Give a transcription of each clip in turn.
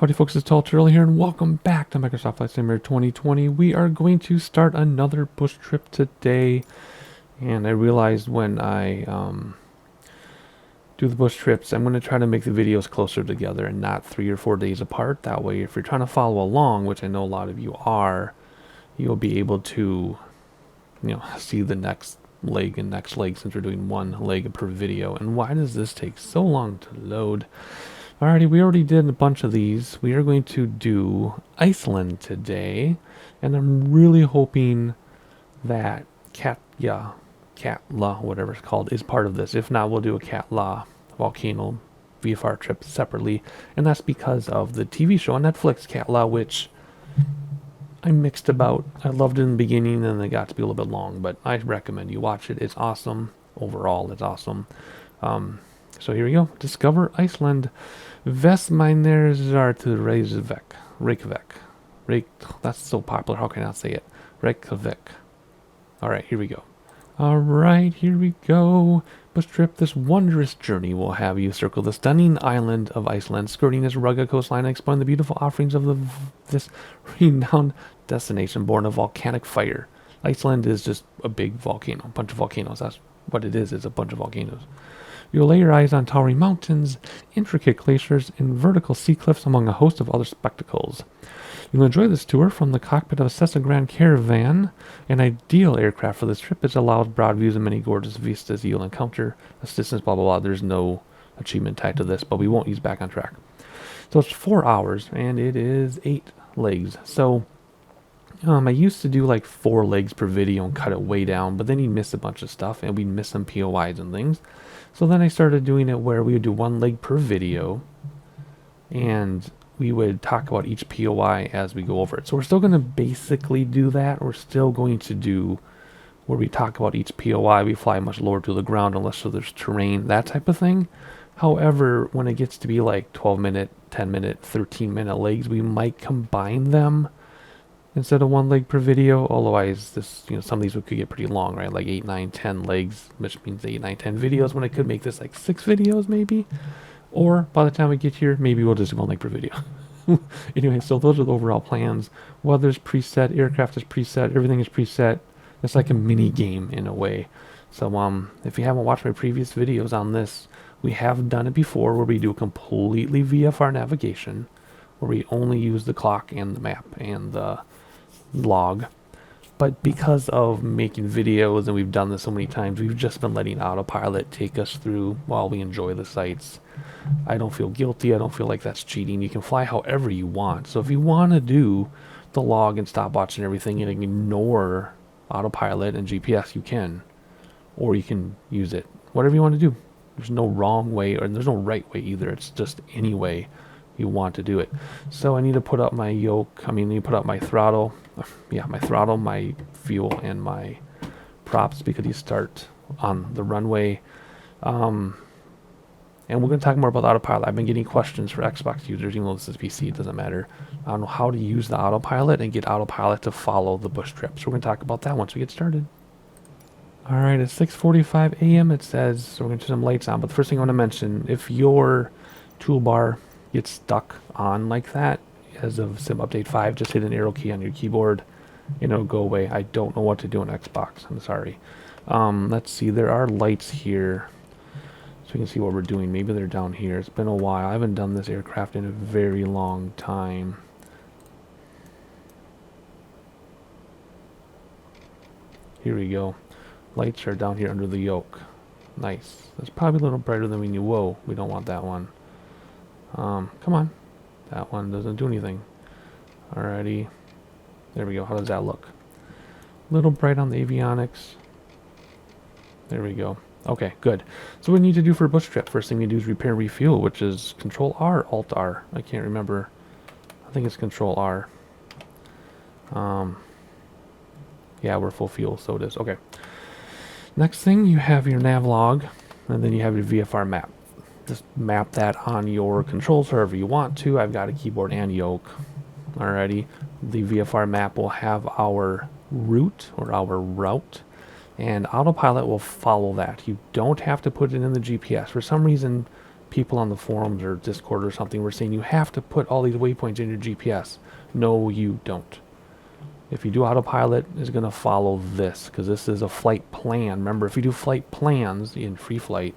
Howdy folks, it's Tall Turtle here and welcome back to Microsoft Flight Simulator 2020. We are going to start another bush trip today. And I realized when I do the bush trips, I'm going to try to make the videos closer together and not 3 or 4 days apart. That way, if you're trying to follow along, which I know a lot of you are, you'll be able to, see the next leg and next leg since we're doing one leg per video. And why does this take so long to load? Alrighty, we already did a bunch of these. We are going to do Iceland today, and I'm really hoping that Katla, whatever it's called, is part of this. If not, we'll do a Katla volcano VFR trip separately, and that's because of the TV show on Netflix, Katla, which I'm mixed about. I loved it in the beginning, and it got to be a little bit long, but I recommend you watch it. It's awesome. Overall, it's awesome. So here we go. Discover Iceland. Vestmannaeyjar to Reykjavik. That's so popular. How can I not say it? Reykjavik. Alright, here we go. Alright, here we go. Bush trip. This wondrous journey will have you circle the stunning island of Iceland, skirting its rugged coastline and exploring the beautiful offerings of this renowned destination born of volcanic fire. Iceland is just a big volcano, a bunch of volcanoes. That's what it is a bunch of volcanoes. You'll lay your eyes on towering mountains, intricate glaciers, and vertical sea cliffs among a host of other spectacles. You'll enjoy this tour from the cockpit of a Cessna Grand Caravan, an ideal aircraft for this trip. It allows broad views and many gorgeous vistas you'll encounter. Assistance, blah, blah, blah. There's no achievement tied to this, but we won't use back on track. So it's 4 hours, and it is 8 legs. So I used to do like 4 legs per video and cut it way down, but then you'd miss a bunch of stuff, and we'd miss some POIs and things. So then I started doing it where we would do 1 leg per video, and we would talk about each POI as we go over it. So we're still going to basically do that. We're still going to do where we talk about each POI. We fly much lower to the ground unless there's terrain, that type of thing. However, when it gets to be like 12-minute, 10-minute, 13-minute legs, we might combine them instead of 1 leg per video. Otherwise, this, some of these could get pretty long, right? Like 8, 9, 10 legs, which means 8, 9, 10 videos, when I could make this like 6 videos maybe. Or by the time we get here, maybe we'll just do 1 leg per video. Anyway, so those are the overall plans. Weather's preset, aircraft is preset, everything is preset. It's like a mini game in a way. So if you haven't watched my previous videos on this, we have done it before where we do completely VFR navigation, where we only use the clock and the map and the log. But because of making videos, and we've done this so many times, we've just been letting Autopilot take us through while we enjoy the sights. I don't feel guilty. I don't feel like that's cheating. You can fly however you want. So if you want to do the log and stopwatch and everything and ignore Autopilot and GPS, you can. Or you can use it. Whatever you want to do. There's no wrong way, or there's no right way either. It's just any way you want to do it. So I need to put up my yoke. I need to put up my throttle. Yeah, my throttle, my fuel, and my props, because you start on the runway. And we're going to talk more about Autopilot. I've been getting questions for Xbox users, even though this is PC, it doesn't matter, on how to use the Autopilot and get Autopilot to follow the bush trip. So we're going to talk about that once we get started. Alright, it's 6:45 a.m. it says, so we're going to turn some lights on. But the first thing I want to mention, if your toolbar gets stuck on like that, as of Sim Update 5, just hit an arrow key on your keyboard and it'll go away. I don't know what to do on Xbox. I'm sorry. Let's see. There are lights here, so you can see what we're doing. Maybe they're down here. It's been a while. I haven't done this aircraft in a very long time. Here we go. Lights are down here under the yoke. Nice. That's probably a little brighter than we knew. Whoa, we don't want that one. Come on. That one doesn't do anything. Alrighty. There we go. How does that look? Little bright on the avionics. There we go. Okay, good. So what we need to do for a bush trip, first thing we do is repair and refuel, which is Control R, Alt R. I can't remember. I think it's Control R. Yeah, we're full fuel, so it is. Okay. Next thing, you have your nav log, and then you have your VFR map. Just map that on your controls however you want to. I've got a keyboard and yoke. Alrighty. The VFR map will have our route, or our route, and Autopilot will follow that. You don't have to put it in the GPS. For some reason, people on the forums or Discord or something were saying you have to put all these waypoints in your GPS. No, you don't. If you do autopilot, it's going to follow this, because this is a flight plan. Remember, if you do flight plans in free flight,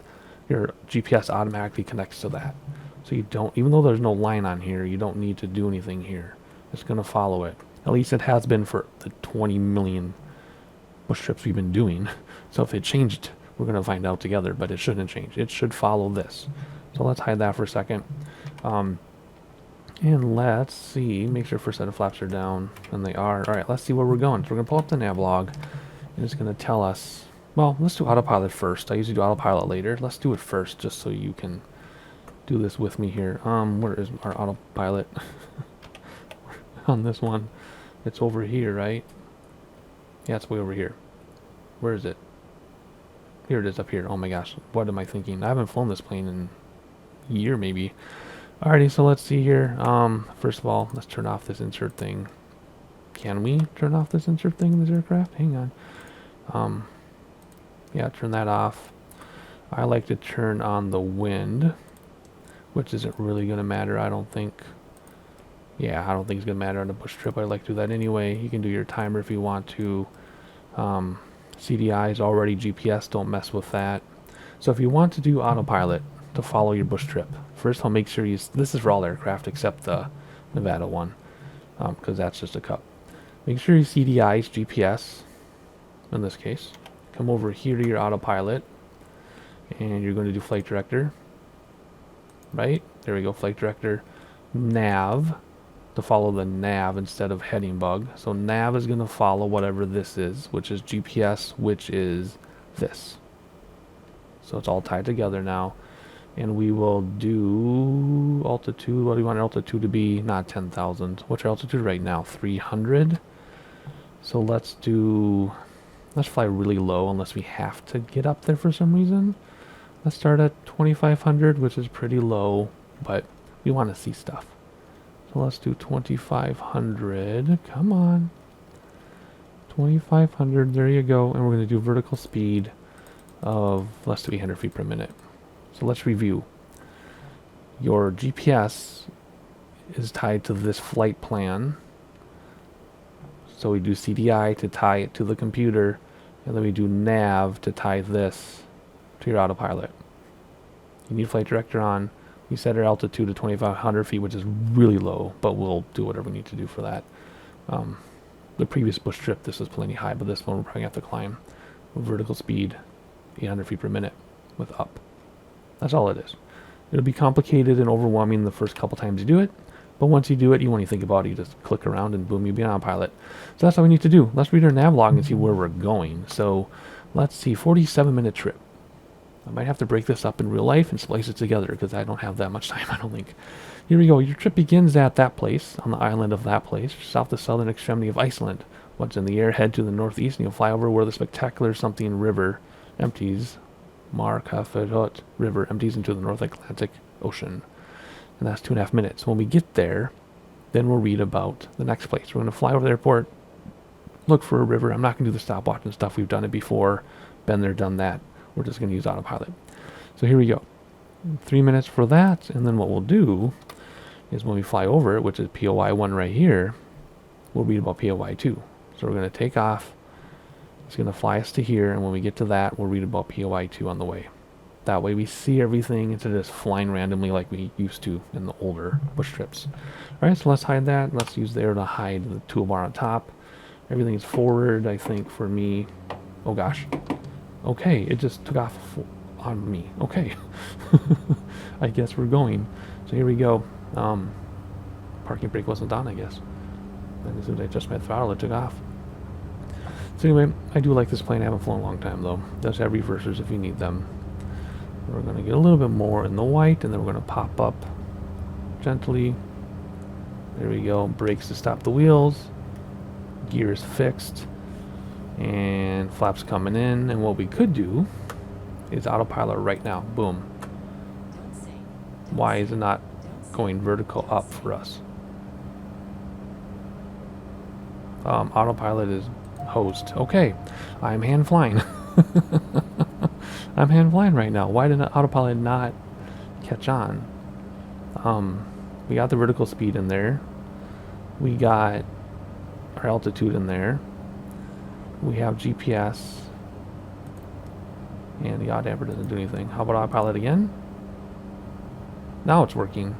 your GPS automatically connects to that. So you don't, even though there's no line on here, you don't need to do anything here. It's going to follow it. At least it has been for the 20 million bush trips we've been doing. So if it changed, we're going to find out together, but it shouldn't change. It should follow this. So let's hide that for a second. And let's see, make sure first set of flaps are down, and they are. All right, let's see where we're going. So we're going to pull up the nav log, and it's going to tell us, well, let's do autopilot first. I usually do autopilot later. Let's do it first, just so you can do this with me here. Where is our autopilot? On this one. It's over here, right? Yeah, it's way over here. Where is it? Here it is, up here. Oh my gosh, what am I thinking? I haven't flown this plane in a year, maybe. Alrighty, so let's see here. First of all, let's turn off this insert thing. Can we turn off this insert thing in this aircraft? Hang on. Yeah, turn that off. I like to turn on the wind, which isn't really going to matter, I don't think. Yeah, I don't think it's going to matter on a bush trip. I like to do that anyway. You can do your timer if you want to. CDI is already GPS, don't mess with that. So if you want to do autopilot to follow your bush trip, first I'll make sure you, this is for all aircraft except the Nevada one, because that's just a cup. Make sure you CDI is GPS, in this case. Come over here to your autopilot, and you're going to do flight director, right? There we go, flight director. Nav, to follow the nav instead of heading bug. So nav is going to follow whatever this is, which is GPS, which is this. So it's all tied together now. And we will do altitude. What do you want altitude to be? Not 10,000. What's our altitude right now? 300. So let's fly really low unless we have to get up there for some reason. Let's start at 2,500, which is pretty low, but we want to see stuff. So let's do 2,500. Come on. 2,500. There you go. And we're going to do vertical speed of less than 800 feet per minute. So let's review. Your GPS is tied to this flight plan. So we do CDI to tie it to the computer, and then we do nav to tie this to your autopilot. You need flight director on. We set our altitude to 2,500 feet, which is really low, but we'll do whatever we need to do for that. The previous bush trip, this was plenty high, but this one we're probably going to have to climb. Vertical speed, 800 feet per minute with up. That's all it is. It'll be complicated and overwhelming the first couple times you do it, but once you do it, you won't even think about it. You just click around and boom, you'll be on autopilot. So that's all we need to do. Let's read our nav log and see where we're going. So let's see, 47-minute trip. I might have to break this up in real life and splice it together because I don't have that much time, I don't think. Here we go. Your trip begins at that place, on the island of that place, south the southern extremity of Iceland. Once in the air, head to the northeast and you'll fly over where the spectacular something river empties. Hornafjörður River empties into the North Atlantic Ocean. And that's 2.5 minutes. When we get there, then we'll read about the next place. We're going to fly over the airport, look for a river. I'm not going to do the stopwatch and stuff. We've done it before. Been there, done that. We're just going to use autopilot. So here we go. 3 minutes for that. And then what we'll do is when we fly over it, which is POI 1 right here, we'll read about POI 2. So we're going to take off. It's going to fly us to here, and when we get to that, we'll read about POI 2 on the way. That way we see everything instead of just flying randomly like we used to in the older bush trips. Alright, so let's hide that. Let's use there to hide the toolbar on top. Everything is forward, I think, for me. Oh gosh. Okay, it just took off on me. Okay. I guess we're going. So here we go. Parking brake wasn't on, I guess. And as soon as I adjust my throttle, it took off. So anyway, I do like this plane. I haven't flown a long time though. It does have reversers if you need them. We're going to get a little bit more in the white, and then we're going to pop up gently. There we go. Brakes to stop the wheels. Gears fixed. And flaps coming in. And what we could do is autopilot right now. Boom. Why is it not going vertical up for us? Autopilot is host. Okay, I'm hand flying. I'm hand flying right now. Why did autopilot not catch on. We got the vertical speed in there. We got our altitude in there. We have GPS. And the odd damper doesn't do anything. How about autopilot again? Now it's working.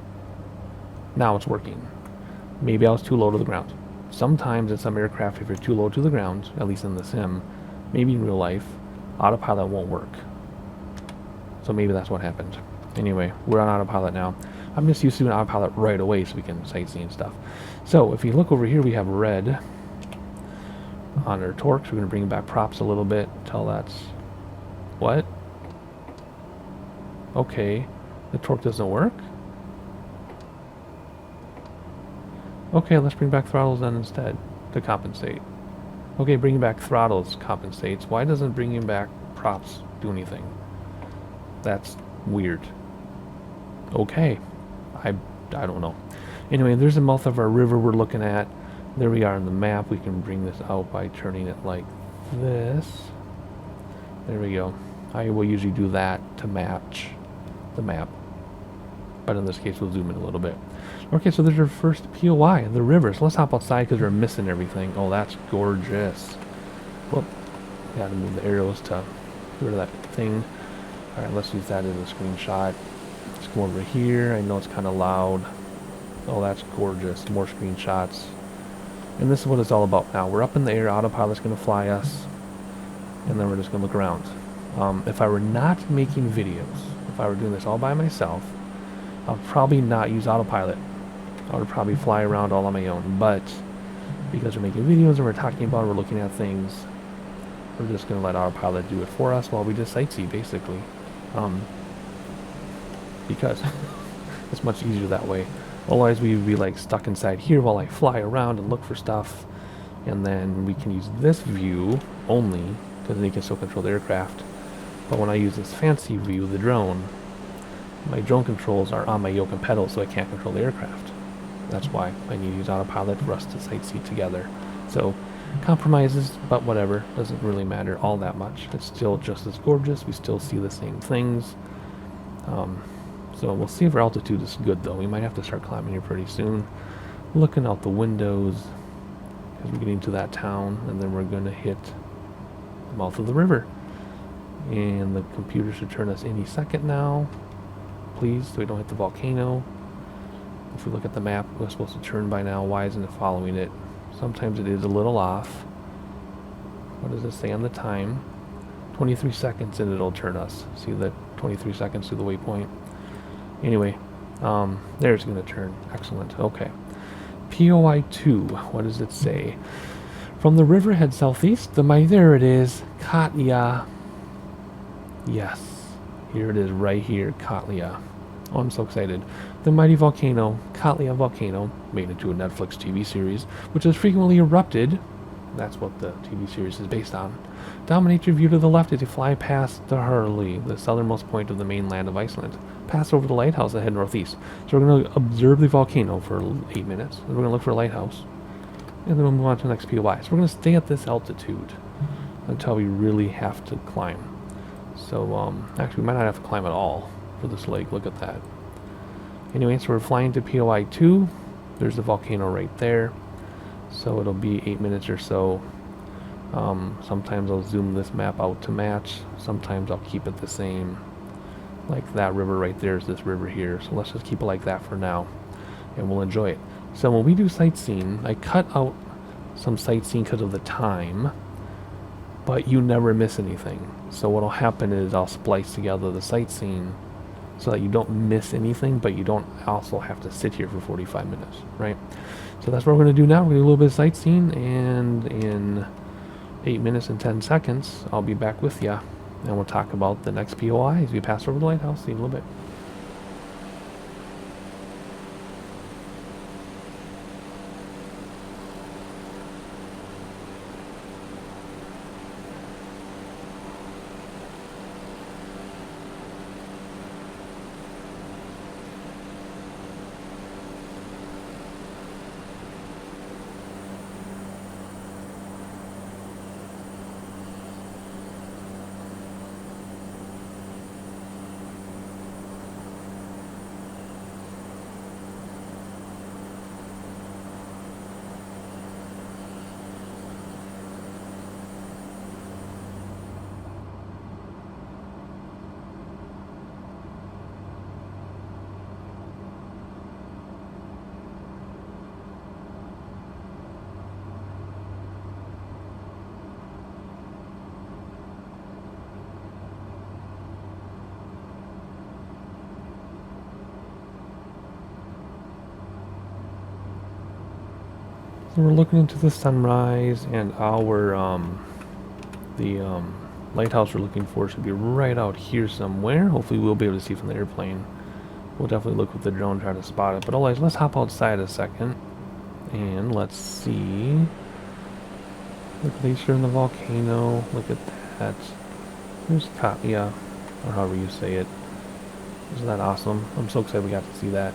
Now it's working. Maybe I was too low to the ground. Sometimes in some aircraft, if you're too low to the ground, at least in the sim, maybe in real life, autopilot won't work. So maybe that's what happened. Anyway, we're on autopilot now. I'm just used to doing autopilot right away so we can sightsee and stuff. So if you look over here, we have red on our torque. So we're going to bring back props a little bit until that's... What? Okay. The torque doesn't work? Okay, let's bring back throttles then instead to compensate. Okay, bringing back throttles compensates. Why doesn't bringing back props do anything? That's weird. Okay. I don't know. Anyway, there's the mouth of our river we're looking at. There we are on the map. We can bring this out by turning it like this. There we go. I will usually do that to match the map. But in this case, we'll zoom in a little bit. Okay, so there's our first POI, the river. So let's hop outside because we're missing everything. Oh, that's gorgeous. Whoop. Gotta move the arrows to get rid of that thing. Alright, let's use that as a screenshot. Let's go over here. I know it's kind of loud. Oh, that's gorgeous. More screenshots. And this is what it's all about now. We're up in the air. Autopilot's going to fly us. And then we're just going to look around. If I were not making videos, if I were doing this all by myself, I'll probably not use autopilot. I would probably fly around all on my own. But because we're making videos and we're talking about it, we're looking at things, we're just going to let autopilot do it for us while we just sightsee, basically. Because it's much easier that way. Otherwise, we would be like stuck inside here while I fly around and look for stuff. And then we can use this view only, because then you can still control the aircraft. But when I use this fancy view, the drone, my drone controls are on my yoke and pedals, so I can't control the aircraft. That's why I need to use autopilot for us to sightsee together. So, compromises, but whatever. Doesn't really matter all that much. It's still just as gorgeous. We still see the same things. So we'll see if our altitude is good, though. We might have to start climbing here pretty soon. Looking out the windows, because we're getting to that town, and then we're going to hit the mouth of the river. And the computer should turn us any second now. Please, so we don't hit the volcano. If we look at the map, we're supposed to turn by now. Why isn't it following it? Sometimes it is a little off. What does it say on the time? 23 seconds and it'll turn us. See that 23 seconds to the waypoint? Anyway, there it's going to turn. Excellent. Okay. POI 2. What does it say? From the river head southeast. There it is. Katlia. Yes. Here it is right here. Katlia. Oh, I'm so excited. The mighty volcano, Katlia volcano, made into a Netflix TV series, which has frequently erupted. That's what the TV series is based on. Dominates your view to the left as you fly past the Hurley, the southernmost point of the mainland of Iceland. Pass over the lighthouse and head northeast. So we're going to observe the volcano for 8 minutes. Then we're going to look for a lighthouse. And then we'll move on to the next POI. So we're going to stay at this altitude until we really have to climb. So, actually, we might not have to climb at all for this lake. Look at that. Anyway, so we're flying to POI 2. There's the volcano right there. So it'll be 8 minutes or so. Sometimes I'll zoom this map out to match. Sometimes I'll keep it the same. Like that river right there is this river here. So let's just keep it like that for now. And we'll enjoy it. So when we do sightseeing, I cut out some sightseeing because of the time. But you never miss anything. So what'll happen is I'll splice together the sightseeing so that you don't miss anything, but you don't also have to sit here for 45 minutes, right? So that's what we're going to do now. We're going to do a little bit of sightseeing, and in 8 minutes and 10 seconds, I'll be back with you, and we'll talk about the next POI as we pass over the lighthouse. See you in a little bit. So we're looking into the sunrise, and our lighthouse we're looking for should be right out here somewhere. Hopefully we'll be able to see from the airplane. We'll definitely look with the drone, try to spot it. But otherwise, let's hop outside a second, and let's see the glacier and the volcano. Look at that. There's Katya, or however you say it. Isn't that awesome? I'm so excited we got to see that.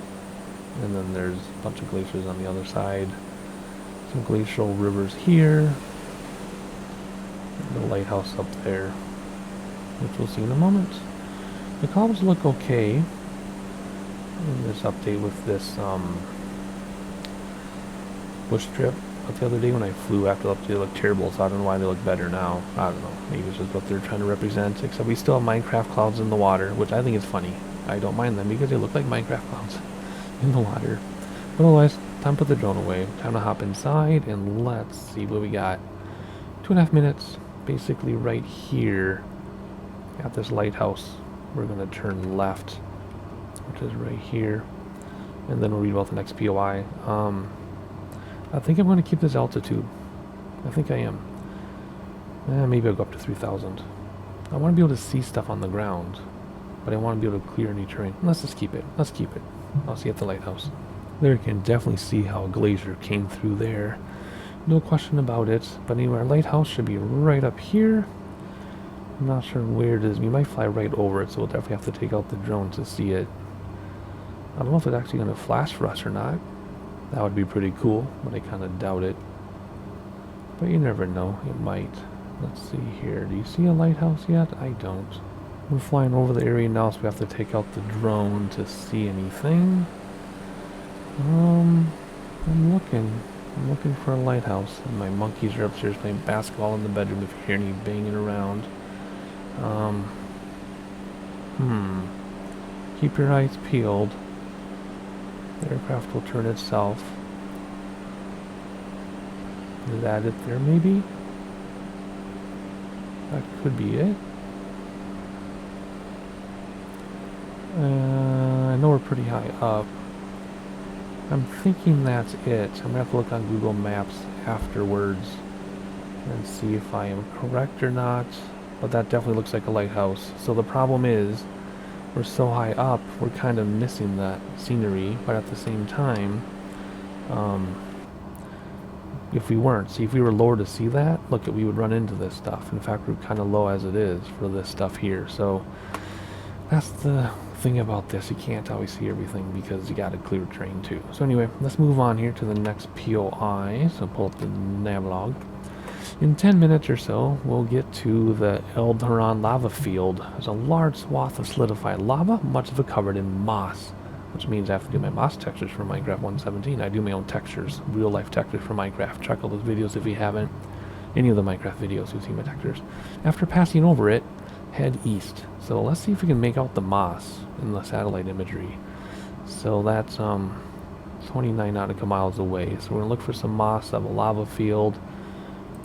And then there's a bunch of glaciers on the other side. Some glacial rivers here. And the lighthouse up there, which we'll see in a moment. The clouds look okay in this update with this bush trip. But the other day when I flew after the update, they looked terrible, so I don't know why they look better now. I don't know. Maybe it's just what they're trying to represent. Except we still have Minecraft clouds in the water, which I think is funny. I don't mind them because they look like Minecraft clouds in the water. But otherwise, time to put the drone away. Time to hop inside and let's see what we got. 2.5 minutes, basically right here at this lighthouse. We're going to turn left, which is right here. And then we'll read about the next POI. I think I'm going to keep this altitude. I think I am. Maybe I'll go up to 3,000. I want to be able to see stuff on the ground, but I want to be able to clear any terrain. Let's just keep it. Let's keep it. I'll see you at the lighthouse. There you can definitely see how a glacier came through there. No question about it. But anyway, our lighthouse should be right up here. I'm not sure where it is. We might fly right over it, so we'll definitely have to take out the drone to see it. I don't know if it's actually going to flash for us or not. That would be pretty cool, but I kind of doubt it. But you never know, it might. Let's see here. Do you see a lighthouse yet? I don't. We're flying over the area now, so we have to take out the drone to see anything. I'm looking for a lighthouse. And my monkeys are upstairs playing basketball in the bedroom if you hear any banging around. Keep your eyes peeled. The aircraft will turn itself. Is that it there, maybe? That could be it. I know we're pretty high up. I'm thinking that's it. I'm going to have to look on Google Maps afterwards and see if I am correct or not. But that definitely looks like a lighthouse. So the problem is, we're so high up, we're kind of missing that scenery, but at the same time, if we weren't, see if we were lower to see that, look, we would run into this stuff. In fact, we're kind of low as it is for this stuff here, so that's the thing about this. You can't always see everything because you got to clear terrain too. So anyway, let's move on here to the next POI, so pull up the navlog. In 10 minutes or so, we'll get to the Alderaan lava field. There's a large swath of solidified lava, much of it covered in moss, which means I have to do my moss textures for Minecraft 1.17. I do my own textures, real-life textures for Minecraft. Check all those videos if you haven't. Any of the Minecraft videos, you'll see my textures. After passing over it, head east. So let's see if we can make out the moss in the satellite imagery. So that's 29 nautical miles away. So we're going to look for some moss of a lava field.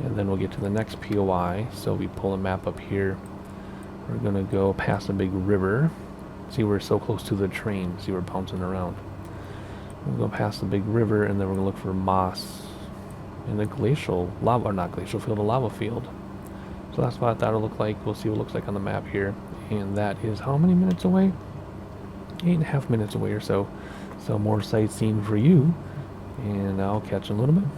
And then we'll get to the next POI. So we pull a map up here. We're going to go past a big river. See, we're so close to the train. See, we're bouncing around. We'll go past the big river, and then we're going to look for moss in the glacial lava, or not glacial field, a lava field. So that's what that'll look like. We'll see what it looks like on the map here. And that is how many minutes away? 8.5 minutes away or so. So more sightseeing for you. And I'll catch you in a little bit.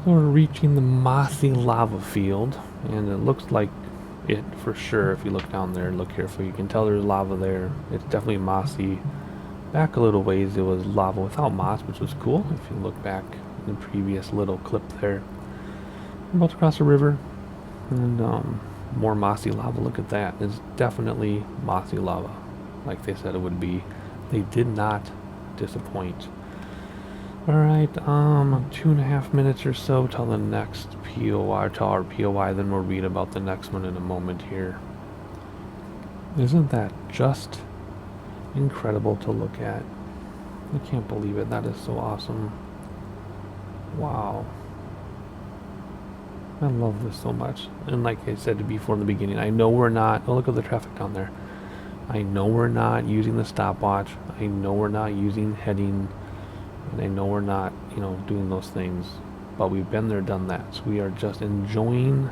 So we're reaching the mossy lava field, and it looks like it for sure. If you look down there and look carefully, you can tell there's lava there. It's definitely mossy. Back a little ways, it was lava without moss, which was cool. If you look back in the previous little clip there. We're about to cross a river, and more mossy lava. Look at that. It's definitely mossy lava, like they said it would be. They did not disappoint. Alright, 2.5 minutes or so till the next POI, till our POI, then we'll read about the next one in a moment here. Isn't that just incredible to look at? I can't believe it. That is so awesome. Wow. I love this so much. And like I said before in the beginning, I know we're not, oh look at the traffic down there. I know we're not using the stopwatch. I know we're not using heading. And I know we're not, doing those things. But we've been there, done that. So we are just enjoying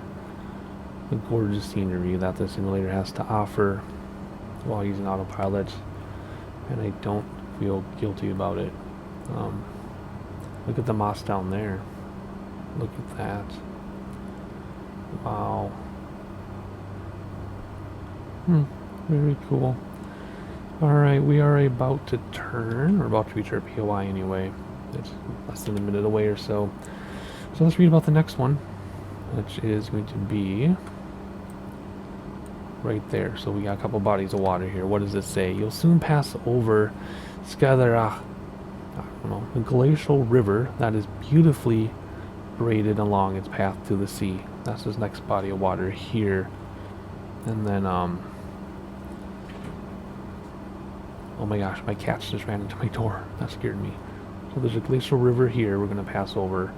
the gorgeous scenery that the simulator has to offer while using Autopilot. And I don't feel guilty about it. Look at the moss down there. Look at that. Wow. Very cool. Alright, we are about to turn. We're about to reach our POI anyway. It's less than a minute away or so. So let's read about the next one, which is going to be right there. So we got a couple bodies of water here. What does it say? You'll soon pass over Skadara, a glacial river that is beautifully braided along its path to the sea. That's this next body of water here. And then, oh my gosh, my cats just ran into my door. That scared me. So there's a glacial river here we're going to pass over.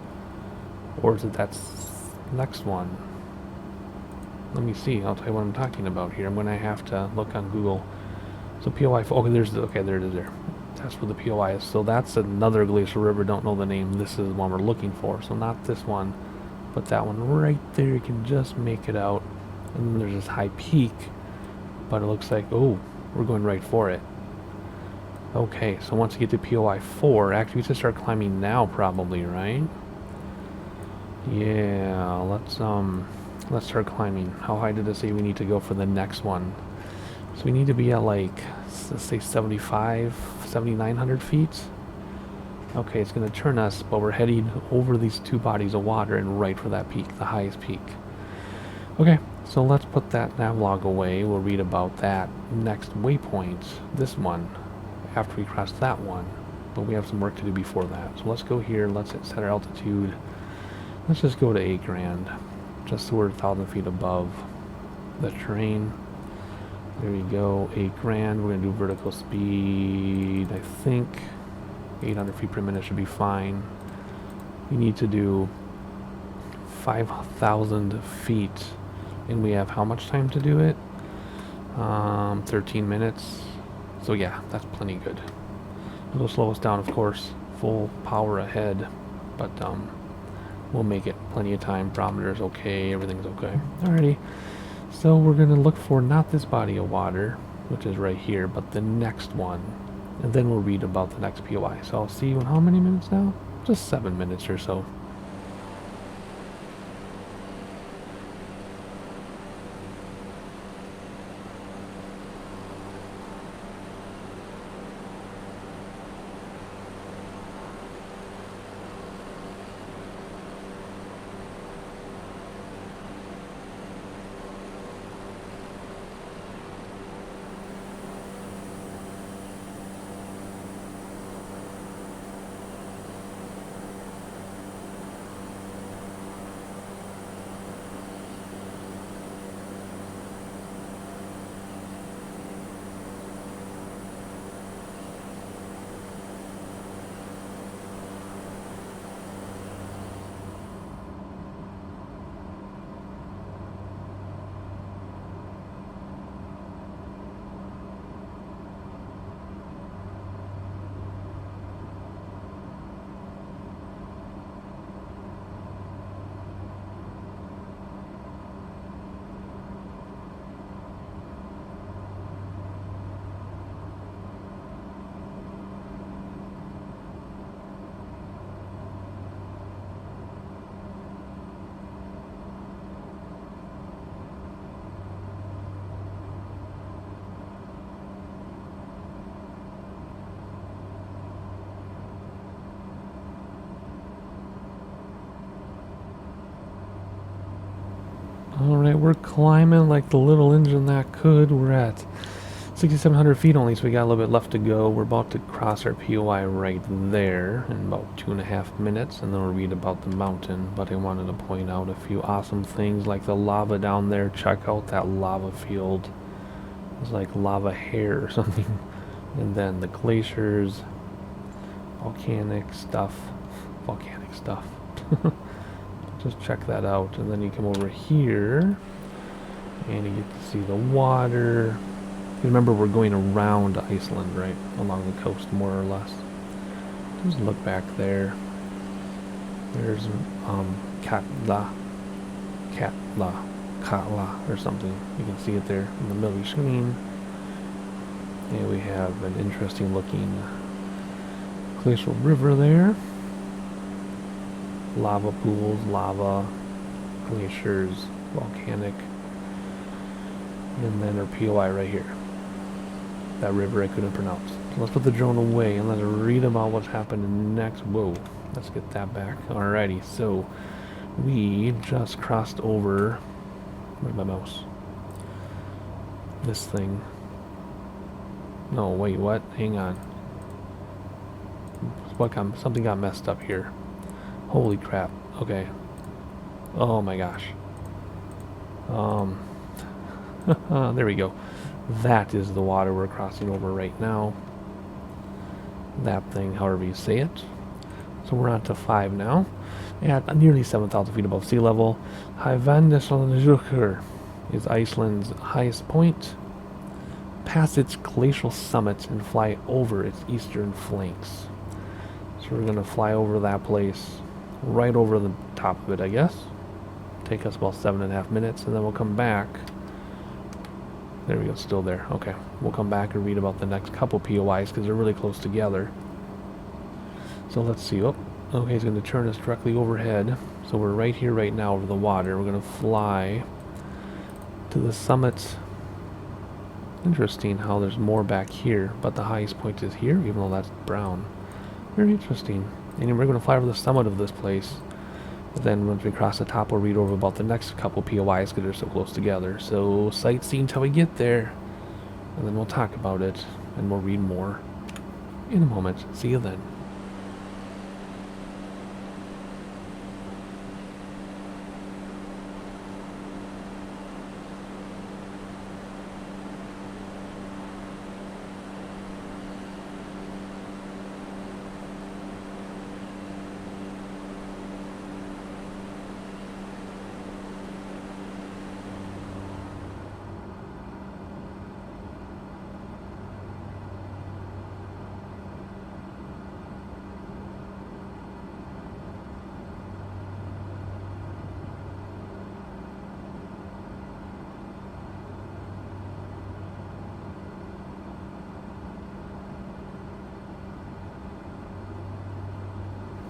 Or is it that next one? Let me see. I'll tell you what I'm talking about here. I'm going to have to look on Google. So POI, okay, there it is there. That's where the POI is. So that's another glacial river. Don't know the name. This is the one we're looking for. So not this one, but that one right there. You can just make it out. And then there's this high peak. But it looks like, oh, we're going right for it. Okay, so once you get to POI 4, actually we should start climbing now probably, right? Yeah, let's start climbing. How high did it say we need to go for the next one? So we need to be at like, let's say 7,900 feet. Okay, it's going to turn us, but we're heading over these two bodies of water and right for that peak, the highest peak. Okay, so let's put that navlog away. We'll read about that next waypoint, this one, after we cross that one. But we have some work to do before that. So let's go here, let's set our altitude. Let's just go to 8 grand, just so we're 1,000 feet above the terrain. There we go, 8 grand. We're going to do vertical speed, I think 800 feet per minute should be fine. We need to do 5,000 feet, and we have how much time to do it? 13 minutes. So yeah, that's plenty good. It'll slow us down, of course, full power ahead, but we'll make it. Plenty of time. Barometer's okay, everything's okay. Alrighty. So we're going to look for not this body of water, which is right here, but the next one. And then we'll read about the next POI. So I'll see you in how many minutes now? Just 7 minutes or so. we're climbing like the little engine that could. We're at 6,700 feet only, so we got a little bit left to go. We're about to cross our POI right there in about 2.5 minutes, and then we'll read about the mountain. But I wanted to point out a few awesome things, like the lava down there. Check out that lava field. It's like lava hair or something. And then the glaciers, volcanic stuff. Just check that out. And then you come over here, and you get to see the water. Remember, we're going around Iceland, right? Along the coast, more or less. Just look back there. There's Katla, or something. You can see it there in the middle of your screen. And we have an interesting looking glacial river there. Lava pools, lava, glaciers, volcanic. And then our POI right here. That river I couldn't pronounce. So let's put the drone away and let's read about what's happening next. Whoa, let's get that back. Alrighty, so we just crossed over. Where's my mouse? This thing. No, wait, what? Hang on. Something got messed up here. Holy crap. Okay. Oh my gosh. There we go. That is the water we're crossing over right now. That thing, however you say it. So we're on to 5 now. At nearly 7,000 feet above sea level. Höfn is Iceland's highest point. Pass its glacial summits and fly over its eastern flanks. So we're going to fly over that place. Right over the top of it, I guess. Take us about 7.5 minutes, and then we'll come back. There we go, still there. Okay, we'll come back and read about the next couple POIs because they're really close together. So let's see. Oh, okay, he's going to turn us directly overhead. So we're right here right now over the water. We're going to fly to the summit. Interesting how there's more back here, but the highest point is here, even though that's brown. Very interesting. And we're going to fly over the summit of this place. But then once we cross the top, we'll read over about the next couple POIs because they're so close together. So sightseeing till we get there. And then we'll talk about it. And we'll read more in a moment. See you then.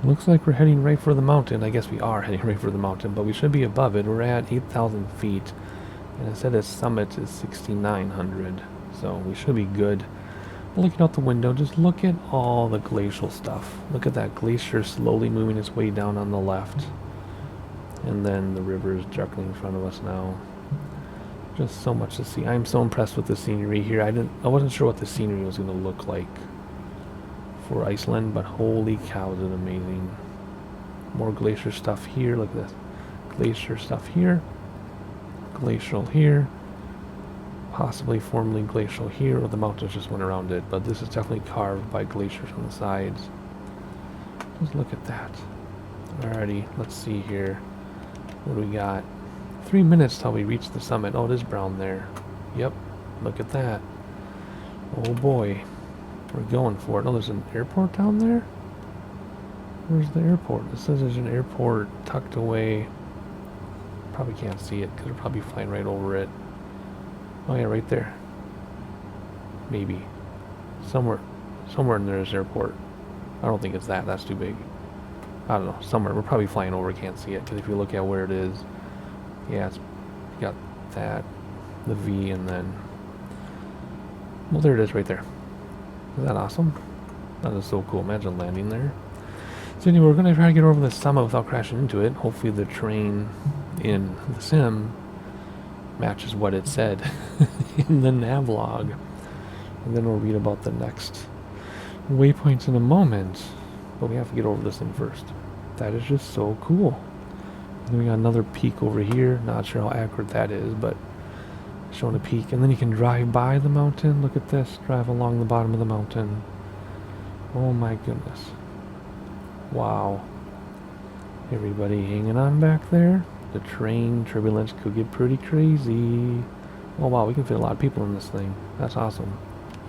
Looks like we're heading right for the mountain. I guess we are heading right for the mountain, but we should be above it. We're at 8,000 feet, and it said its summit is 6,900, so we should be good. But looking out the window, just look at all the glacial stuff. Look at that glacier slowly moving its way down on the left, and then the river is directly in front of us now. Just so much to see. I'm so impressed with the scenery here. I wasn't sure what the scenery was going to look like for Iceland, but holy cow, is it amazing. More glacier stuff here. Look at this. Glacier stuff here. Glacial here. Possibly formerly glacial here, or the mountains just went around it, but this is definitely carved by glaciers on the sides. Just look at that. Alrighty, let's see here. What do we got? 3 minutes till we reach the summit. Oh, it is brown there. Yep, look at that. Oh boy. We're going for it. Oh, there's an airport down there? Where's the airport? It says there's an airport tucked away. Probably can't see it because we're probably flying right over it. Oh yeah, right there. Maybe. Somewhere in there's an airport. I don't think it's that. That's too big. I don't know. Somewhere. We're probably flying over. Can't see it because if you look at where it is, yeah, it's got that, the V, and then, well, there it is right there. Isn't that awesome? That is so cool. Imagine landing there. So anyway, we're going to try to get over the summit without crashing into it. Hopefully the terrain in the sim matches what it said in the navlog. And then we'll read about the next waypoints in a moment. But we have to get over this thing first. That is just so cool. And then we got another peak over here. Not sure how accurate that is, but showing a peak. And then you can drive by the mountain. Look at this. Drive along the bottom of the mountain. Oh my goodness. Wow. Everybody hanging on back there. The train turbulence could get pretty crazy. Oh wow, we can fit a lot of people in this thing. That's awesome.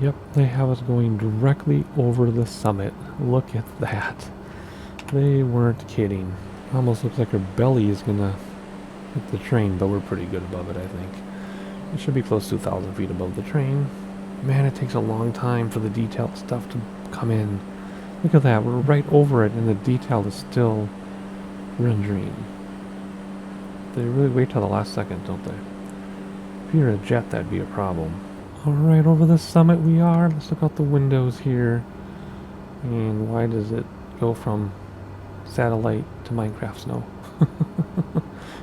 Yep, they have us going directly over the summit. Look at that. They weren't kidding. Almost looks like our belly is gonna hit the train, but we're pretty good above it, I think. It should be close to 2,000 feet above the train. Man, it takes a long time for the detailed stuff to come in. Look at that, we're right over it and the detail is still rendering. They really wait till the last second, don't they? If you're a jet, that'd be a problem. Alright, over the summit we are. Let's look out the windows here. And why does it go from satellite to Minecraft snow?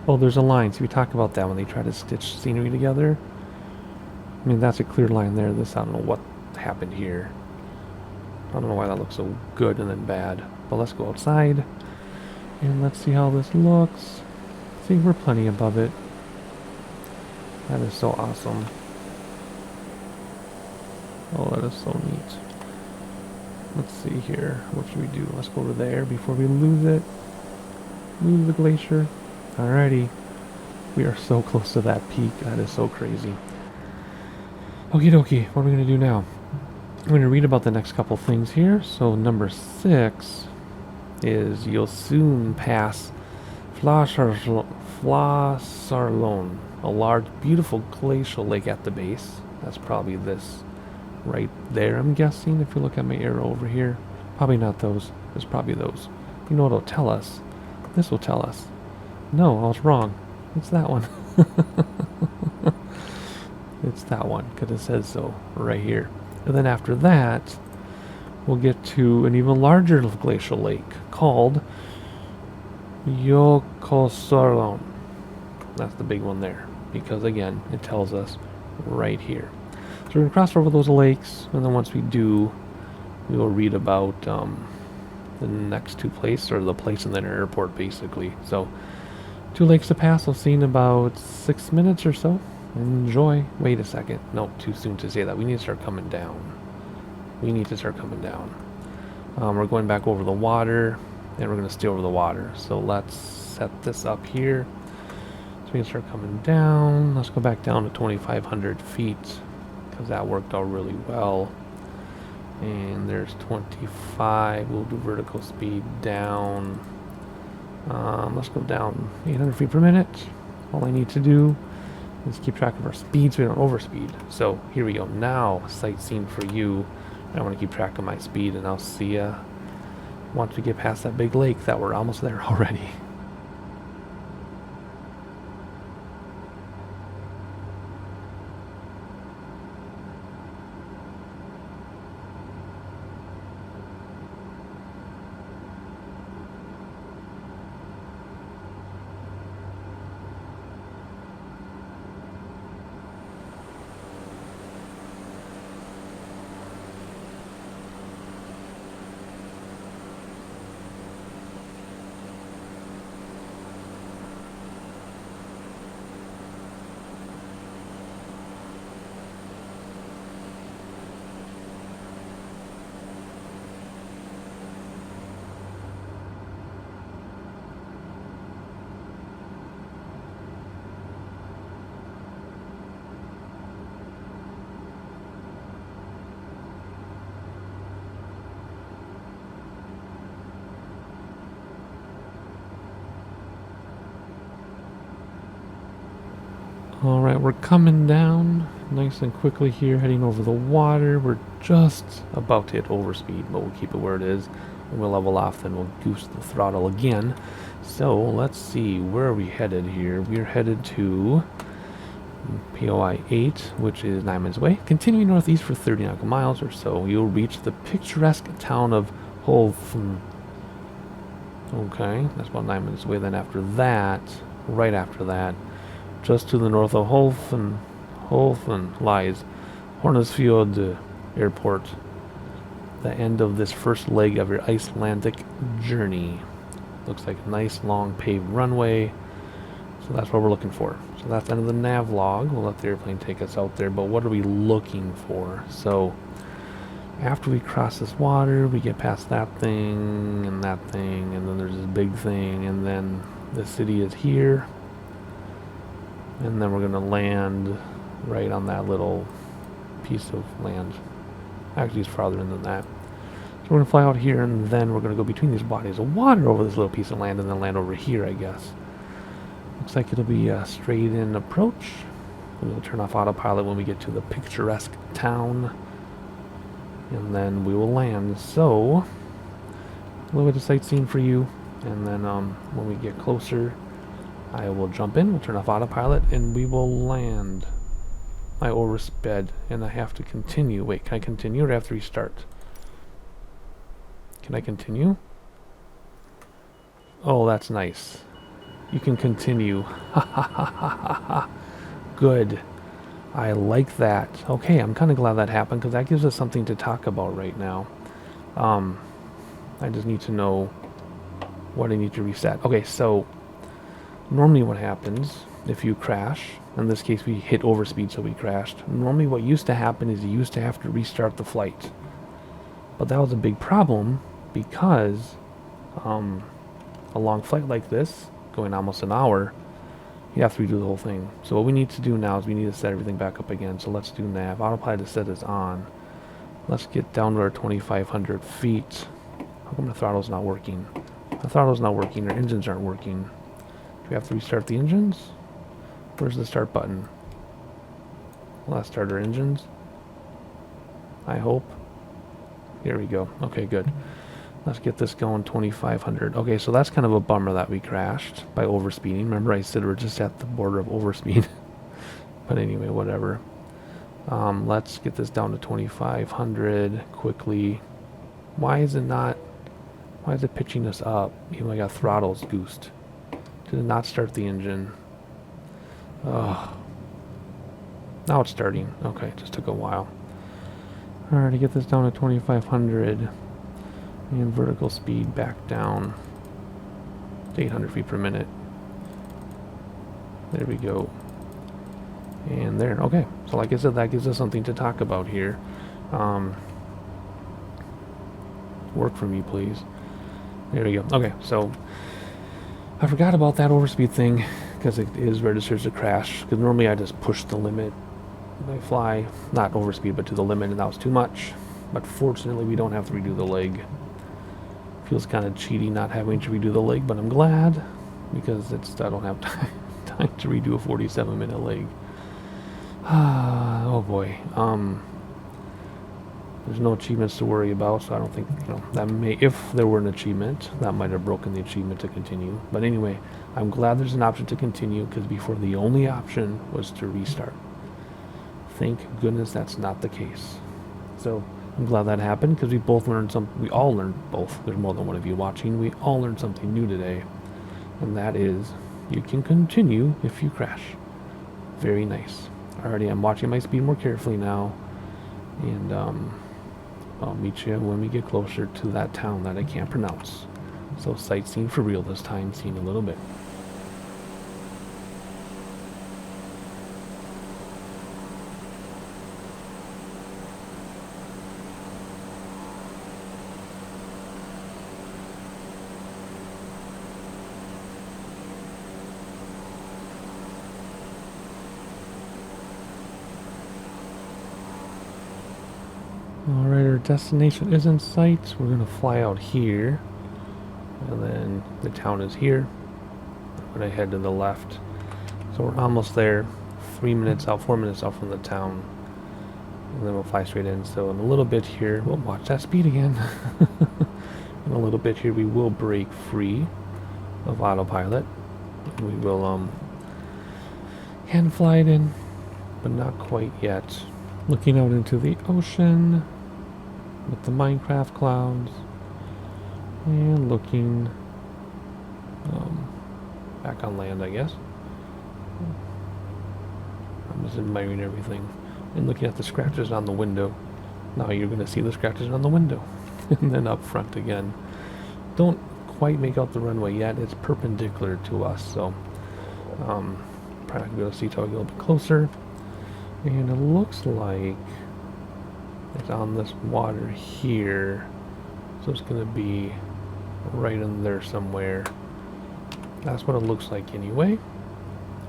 Oh, there's a line. So we talked about that when they try to stitch scenery together. I mean, that's a clear line there. This, I don't know what happened here. I don't know why that looks so good and then bad. But let's go outside. And let's see how this looks. See, we're plenty above it. That is so awesome. Oh, that is so neat. Let's see here. What should we do? Let's go over there before we lose it. Lose the glacier. Alrighty. We are so close to that peak. That is so crazy. Okie dokie. What are we going to do now? I'm going to read about the next couple things here. So number 6 is you'll soon pass Flasarlon, a large, beautiful glacial lake at the base. That's probably this right there, I'm guessing, if you look at my arrow over here. Probably not those. It's probably those. You know what it'll tell us? This will tell us. No, I was wrong. It's that one. It's that one, because it says so right here. And then after that, we'll get to an even larger glacial lake called Yokosorlon. That's the big one there, because again, it tells us right here. So we're going to cross over those lakes, and then once we do, we will read about the next two places, or the place and then our airport, basically. So, 2 lakes to pass. I'll see in about 6 minutes or so. Enjoy. Wait a second. No, too soon to say that. We need to start coming down. We need to start coming down. We're going back over the water, and we're going to stay over the water. So let's set this up here. So we can start coming down. Let's go back down to 2,500 feet, because that worked out really well. And there's 25. We'll do vertical speed down. Let's go down 800 feet per minute. All I need to do is keep track of our speed so we don't overspeed. So here we go. Now, sightseeing for you. I want to keep track of my speed, and I'll see ya once we get past that big lake that we're almost there already. Alright, we're coming down nice and quickly here, heading over the water. We're just about to hit overspeed, but we'll keep it where it is. And we'll level off, then we'll goose the throttle again. So, let's see, where are we headed here? We're headed to POI 8, which is 9 minutes away. Continuing northeast for 30 nautical miles or so, you'll reach the picturesque town of Höfn. Okay, that's about 9 minutes away. Then after that, right after that, Just to the north of Höfn lies Hornafjörður Airport, the end of this first leg of your Icelandic journey. Looks like a nice long paved runway, so that's what we're looking for. So that's the end of the nav log. We'll let the airplane take us out there, but what are we looking for? So after we cross this water, we get past that thing, and then there's this big thing, and then the city is here, and then we're going to land right on that little piece of land. Actually, it's farther in than that. So we're going to fly out here, and then we're going to go between these bodies of water over this little piece of land, and then land over here, I guess. Looks like it'll be a straight-in approach. We'll turn off autopilot when we get to the picturesque town, and then we will land. So, a little bit of sightseeing for you, and then when we get closer, I will jump in, we'll turn off autopilot, and we will land. I oversped, and I have to continue. Wait, can I continue, or do I have to restart? Can I continue? Oh, that's nice. You can continue. Ha ha ha ha ha ha. Good. I like that. Okay, I'm kind of glad that happened, because that gives us something to talk about right now. I just need to know what I need to reset. Okay, so normally what happens if you crash, in this case we hit overspeed, so we crashed. Normally what used to happen is you used to have to restart the flight. But that was a big problem, because a long flight like this, going almost an hour, you have to redo the whole thing. So what we need to do now is we need to set everything back up again. So let's do nav. Autopilot to set is on. Let's get down to our 2,500 feet. How come the throttle's not working? The throttle's not working. Our engines aren't working. Do we have to restart the engines? Where's the start button? Let's start our engines. I hope. Here we go. Okay, good. Let's get this going, 2,500. Okay, so that's kind of a bummer that we crashed by overspeeding. Remember I said we're just at the border of overspeed. But anyway, whatever. Let's get this down to 2,500 quickly. Why is it pitching us up? Even though I got throttles goosed. Did it not start the engine? Oh. Now it's starting. Okay, it just took a while. Alright, to get this down to 2,500. And vertical speed back down to 800 feet per minute. There we go. And there. Okay. So like I said, that gives us something to talk about here. Work for me, please. There we go. Okay. So I forgot about that overspeed thing, because it is registered as a crash. Because normally I just push the limit. I fly, not overspeed, but to the limit, and that was too much. But fortunately, we don't have to redo the leg. Feels kind of cheaty not having to redo the leg, but I'm glad, because I don't have time to redo a 47-minute leg. Oh boy. There's no achievements to worry about, so I don't think, if there were an achievement, that might have broken the achievement to continue. But anyway, I'm glad there's an option to continue, because before the only option was to restart. Thank goodness that's not the case. So I'm glad that happened, because we all learned both. There's more than one of you watching. We all learned something new today, and that is you can continue if you crash. Very nice. Alrighty, I'm watching my speed more carefully now, and I'll meet you when we get closer to that town that I can't pronounce. So sightseeing for real this time. See you in a little bit. Alright, our destination is in sight. We're going to fly out here. And then the town is here. I'm going to head to the left. So we're almost there. 4 minutes out from the town. And then we'll fly straight in. So in a little bit here, we'll watch that speed again. In a little bit here, we will break free of autopilot. We will hand fly it in, but not quite yet. Looking out into the ocean with the Minecraft clouds, and looking back on land, I guess. I'm just admiring everything and looking at the scratches on the window. Now you're going to see the scratches on the window. And then up front again. Don't quite make out the runway yet. It's perpendicular to us, so probably not going to be able to see till I get a little bit closer. And it looks like it's on this water here, so it's going to be right in there somewhere. That's what it looks like anyway.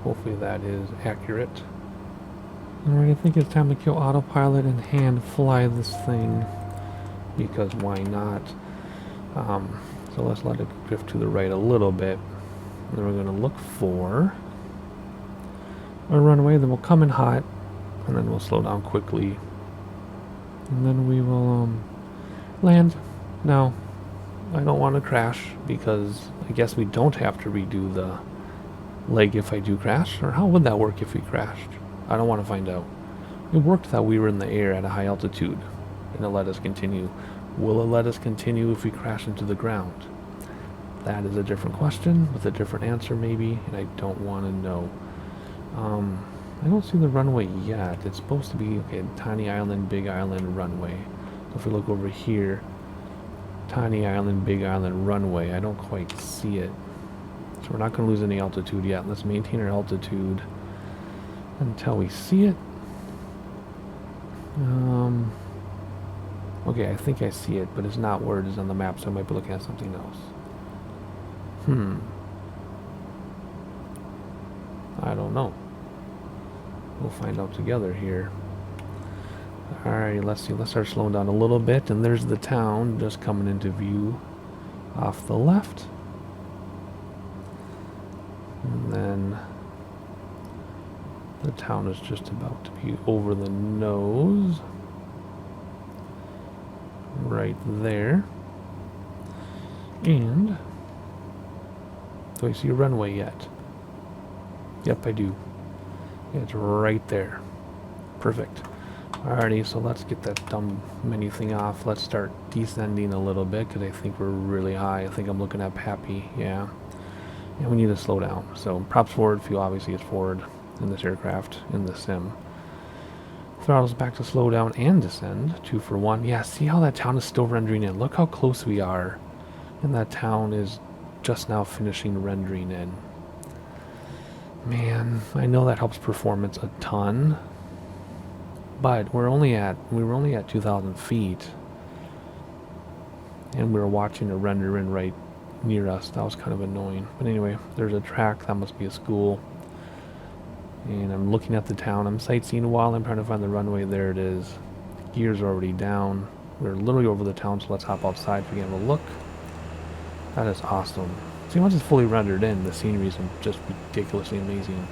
Hopefully that is accurate. Alright, I think it's time to kill Autopilot and hand fly this thing, because why not? So let's let it drift to the right a little bit. And then we're going to look for a runway, then we'll come in hot, and then we'll slow down quickly. And then we will land. Now, I don't want to crash, because I guess we don't have to redo the leg if I do crash. Or how would that work if we crashed? I don't want to find out. It worked that we were in the air at a high altitude, and it let us continue. Will it let us continue if we crash into the ground? That is a different question with a different answer maybe, and I don't want to know. I don't see the runway yet. It's supposed to be, okay, tiny island, big island, runway. So if we look over here, tiny island, big island, runway, I don't quite see it. So we're not going to lose any altitude yet. Let's maintain our altitude until we see it. Okay, I think I see it, but it's not where it is on the map, so I might be looking at something else. I don't know. We'll find out together here. Alright, let's see. Let's start slowing down a little bit, and there's the town just coming into view off the left. And then the town is just about to be over the nose. Right there. And do I see a runway yet? Yep, I do. It's right there. Perfect. Alrighty, so let's get that dumb menu thing off. Let's start descending a little bit, because I think we're really high. I think I'm looking at Pappy, yeah. And we need to slow down. So props forward, fuel obviously is forward in this aircraft, in the sim. Throttles back to slow down and descend. 2 for 1. Yeah, see how that town is still rendering in. Look how close we are. And that town is just now finishing rendering in. Man, I know that helps performance a ton. But we were only at 2,000 feet. And we were watching it render in right near us. That was kind of annoying. But anyway, there's a track. That must be a school. And I'm looking at the town. I'm sightseeing while I'm trying to find the runway. There it is. Gears are already down. We're literally over the town, so let's hop outside if we can have a look. That is awesome. See, once it's fully rendered in, the scenery is just ridiculously amazing.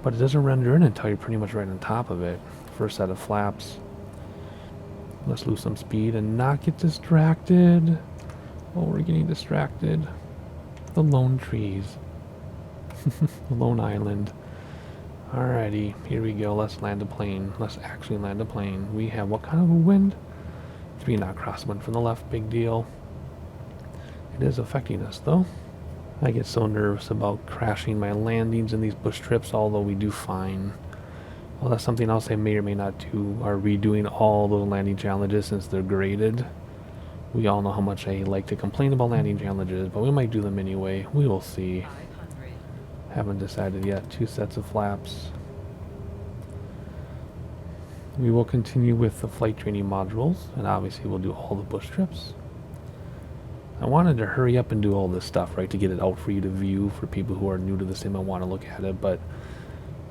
But it doesn't render in until you're pretty much right on top of it. First set of flaps. Let's lose some speed and not get distracted. Oh, we're getting distracted. The lone trees. The lone island. Alrighty, here we go. Let's land a plane. Let's actually land a plane. We have what kind of a wind? 3 knot crosswind from the left. Big deal. It is affecting us though. I get so nervous about crashing my landings in these bush trips, although we do fine. Well, that's something else I may or may not do, are redoing all those landing challenges since they're graded. We all know how much I like to complain about landing challenges, but we might do them anyway. We will see. Haven't decided yet. 2 sets of flaps. We will continue with the flight training modules, and obviously we'll do all the bush trips. I wanted to hurry up and do all this stuff, right, to get it out for you to view for people who are new to the sim and want to look at it, but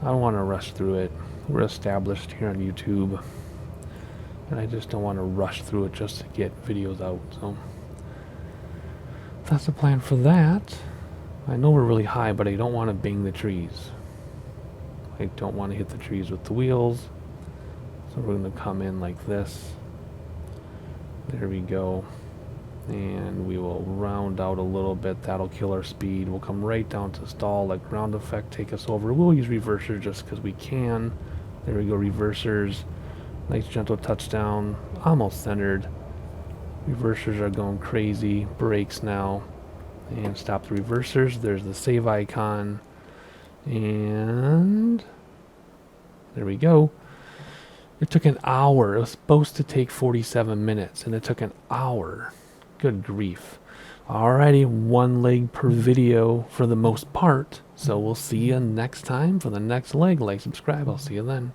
I don't want to rush through it. We're established here on YouTube, and I just don't want to rush through it just to get videos out, so that's the plan for that. I know we're really high, but I don't want to bang the trees. I don't want to hit the trees with the wheels. So we're going to come in like this. There we go. And we will round out a little bit. That'll kill our speed. We'll come right down to stall. Let ground effect take us over. We'll use reversers just because we can. There we go, reversers. Nice gentle touchdown. Almost centered. Reversers are going crazy. Brakes now. And stop the reversers. There's the save icon. And There we go. It took an hour. It was supposed to take 47 minutes, and it took an hour. Good grief. Alrighty, one leg per video for the most part. So we'll see you next time for the next leg. Like, subscribe. I'll see you then.